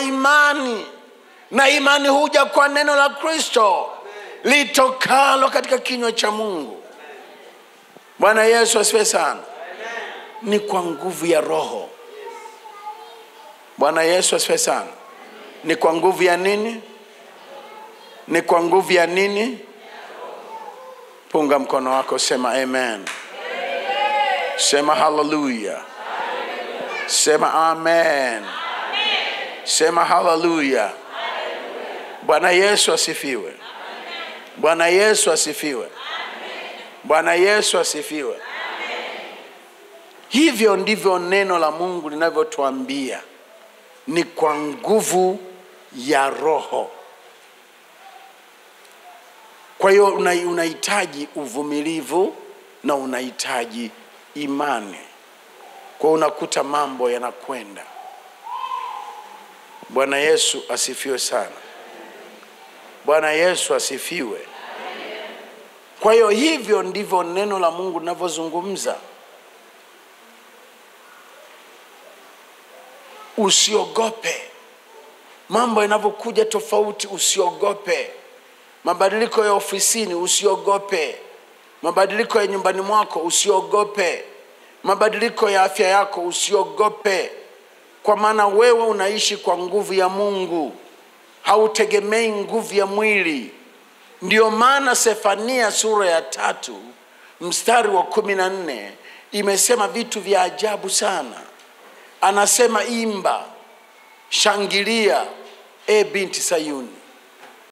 imani, na imani huja kwa neno la Kristo litokalo katika kinywa cha Mungu. Bwana Yesu asifiwe sana. Ni kwa nguvu ya Roho. Bwana Yesu asifiwe sana. Ni kwa nguvu ya nini? Ni kwa nguvu ya nini? Punga mkono wako, sema amen. Sema hallelujah. Sema amen. Sema hallelujah. Bwana Yesu asifiwe. Bwana Yesu asifiwe. Bwana Yesu asifiwe. Hivyo ndivyo neno la Mungu linavyotuambia, ni kwa nguvu ya Roho. Kwa hiyo unahitaji uvumilivu na unahitaji imani. Kwa unakuta mambo yanakwenda. Bwana Yesu asifiwe sana. Bwana Yesu asifiwe. Kwa hiyo hivyo ndivyo neno la Mungu linavyozungumza. Usiogope. Mambo yanavyokuja tofauti, usiogope. Mabadiliko ya ofisini, usiogope. Mabadiliko ya nyumbani mwako, usiogope. Mabadiliko ya afya yako, usiogope. Kwa maana wewe unaishi kwa nguvu ya Mungu, hautegemei nguvu ya mwili. Ndio maana Sefania sura ya 3 mstari wa 14 imesema vitu vya ajabu sana. Anasema, imba, shangilia, binti Sayuni.